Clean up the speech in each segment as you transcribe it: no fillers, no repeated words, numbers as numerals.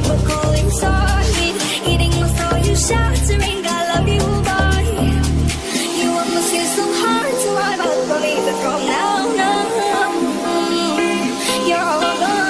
we're calling solid. Eating my soul, you shattering. I love you, boy. You almost feel so hard to rhyme, but believe it from now. You're all gone.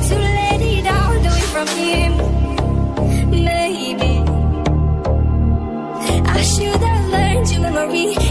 To let it out, do it from him. Maybe I should have learned your memory.